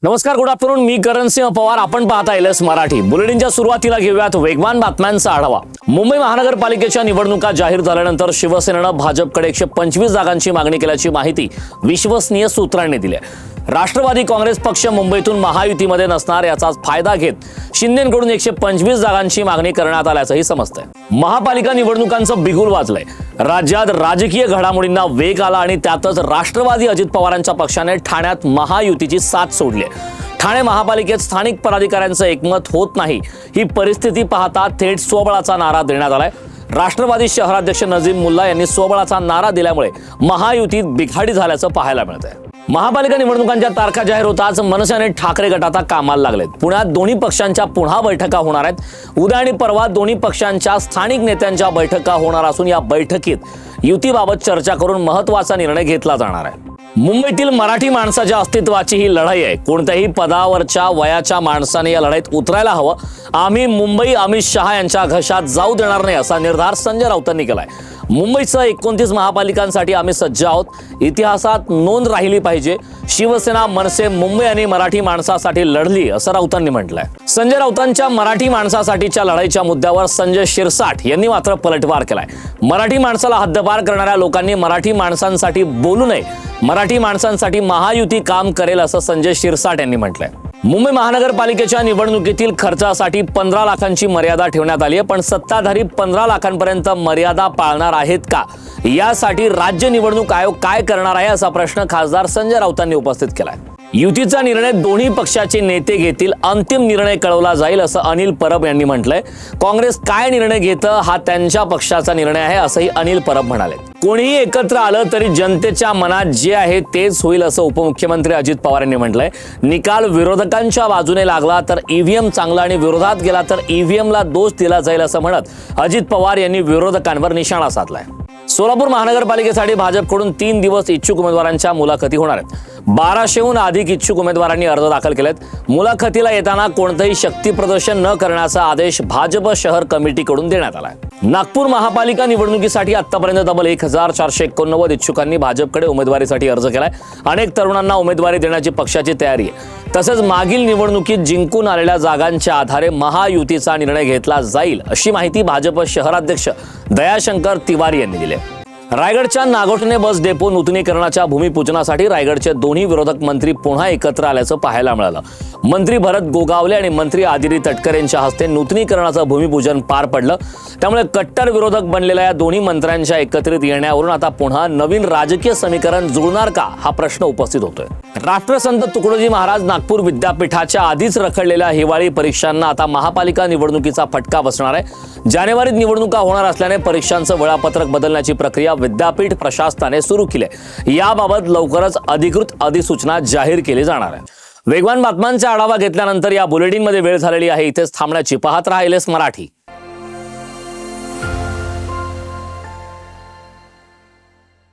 नमस्कार, good afternoon. मी करण सिंह पवार. आपण पाहता एलएस मराठी बुलेटिनच्या सुरुवातीला घेऊयात वेगवान बातम्यांचा आढावा. मुंबई महानगरपालिकेच्या निवडणुका जाहीर झाल्यानंतर शिवसेनेनं भाजपकडे 125 जागांची मागणी केल्याची माहिती विश्वसनीय सूत्रांनी दिली आहे. राष्ट्रवादी काँग्रेस पक्ष मुंबईतून महायुतीमध्ये नसणार याचा फायदा घेत शिंदेंकडून 125 जागांची मागणी करण्यात आल्याचंही समजतंय. महापालिका निवडणुकांचं बिगुल वाजलंय. राज्यात राजकीय घडामोडींना वेग आला आणि त्यातच राष्ट्रवादी अजित पवारांच्या पक्षाने ठाण्यात महायुतीची साथ सोडली आहे. ठाणे महापालिकेत स्थानिक पदाधिकाऱ्यांचं एकमत होत नाही. ही परिस्थिती पाहता थेट स्वबळाचा नारा देण्यात आलाय. राष्ट्रवादी शहराध्यक्ष नजीम मुल्ला यांनी स्वबळाचा नारा दिल्यामुळे महायुतीत बिघाडी झाल्याचं पाहायला मिळतंय. महापालिका निवडणुकांच्या तारखा जाहीर होताच मनसे आणि ठाकरे गट आता कामाला लागलेत. पुण्यात दोन्ही पक्षांच्या पुन्हा बैठका होणार आहेत. उद्या आणि परवा दोन्ही पक्षांच्या स्थानिक नेत्यांच्या बैठका होणार असून या बैठकीत युतीबाबत चर्चा करून महत्त्वाचा निर्णय घेतला जाणार आहे. मुंबईतील मराठी माणसाच्या अस्तित्वाची ही लढाई आहे. कोणत्याही पदावरच्या वयाच्या माणसाने या लढाईत उतरायला हवं. आम्ही मुंबई अमित शहा यांच्या घशात जाऊ देणार नाही असा निर्धार संजय राऊतांनी केलाय. मुंबईसह 29 महापालिकांसाठी आम्ही सज्ज आहोत. इतिहासात नोंद राहिली पाहिजे. शिवसेना मनसे मुंबई आणि मराठी माणसासाठी लढली असं राऊतांनी म्हटलंय. संजय राऊतांच्या मराठी माणसासाठीच्या लढाईच्या मुद्द्यावर संजय शिरसाट यांनी मात्र पलटवार केलाय. मराठी माणसाला हद्दपार करणाऱ्या लोकांनी मराठी माणसांसाठी बोलू नये. मराठी माणसांसाठी महायुती काम करेल असं संजय शिरसाट यांनी म्हटलंय. मुंबई महानगरपालिकेच्या निवडणुकीतील खर्चासाठी 15 लाखांची मर्यादा ठेवण्यात आली आहे. पण सत्ताधारी 15 लाखांपर्यंत मर्यादा पाळणार आहेत का, यासाठी राज्य निवडणूक आयोग काय करणार आहे असा प्रश्न खासदार संजय राऊतांनी उपस्थित केलाय. युतीचा निर्णय दोन्ही पक्षाचे नेते घेतील. अंतिम निर्णय कळवला जाईल असं अनिल परब यांनी म्हटलंय. काँग्रेस काय निर्णय घेतं हा त्यांच्या पक्षाचा निर्णय आहे असंही अनिल परब म्हणाले. कोणीही एकत्र आलं तरी जनतेच्या मनात जे आहे तेच होईल असं उपमुख्यमंत्री अजित पवार यांनी म्हटलंय. निकाल विरोधकांच्या बाजूने लागला तर ईव्हीएम चांगला आणि विरोधात गेला तर ईव्हीएमला दोष दिला जाईल असं म्हणत अजित पवार यांनी विरोधकांवर निशाणा साधलाय. सोलापूर महानगरपालिकेसाठी भाजपकडून 3 दिवस इच्छुक उमेदवारांच्या मुलाखती होणार आहेत. 1200हून अधिक इच्छुक उमेदवारांनी अर्ज दाखल केलेत. मुलाखतीला येताना कोणतंही शक्ती प्रदर्शन न करण्याचा आदेश भाजप शहर कमिटीकडून देण्यात आलाय. नागपूर महापालिका निवडणुकीसाठी आतापर्यंत तब्बल 1489 इच्छुकांनी भाजपकडे उमेदवारीसाठी अर्ज केलाय. अनेक तरुणांना उमेदवारी देण्याची पक्षाची तयारी आहे. तसंच मागील निवडणुकीत जिंकून आलेल्या जागांच्या आधारे महायुतीचा निर्णय घेतला जाईल अशी माहिती भाजप शहराध्यक्ष दयाशंकर तिवारी यांनी दिली. रायगडच्या नागोठणे बस डेपो नूतनीकरणाच्या भूमिपूजनासाठी रायगडचे दोन्ही विरोधक मंत्री पुन्हा एकत्र आल्याचं पाहायला मिळालं. मंत्री भरत गोगावले आणि मंत्री आदिती तटकरे यांच्या हस्ते नूतनीकरणाचं भूमिपूजन पार पडलं. त्यामुळे कट्टर विरोधक बनलेल्या या दोन्ही मंत्र्यांच्या एकत्रित येण्यावरून आता पुन्हा नवीन राजकीय समीकरण जुळणार का हा प्रश्न उपस्थित होतोय. राष्ट्रसंत तुकडोजी महाराज नागपूर विद्यापीठाच्या आधीच रखडलेल्या हिवाळी परीक्षांना आता महापालिका निवडणुकीचा फटका बसणार आहे. जानेवारीत निवडणुका होणार असल्याने परीक्षांचं वेळापत्रक बदलण्याची प्रक्रिया विद्यापीठ प्रशासनाने सुरू केली आहे. याबाबत लवकरच अधिकृत अधिसूचना जाहीर केली जाणार आहे. वेगवान बातम्यांचा आढावा घेतल्यानंतर या बुलेटिनमध्ये वेळ झालेली आहे. इथेच थांबण्याची. पाहत राहा एलएस मराठी.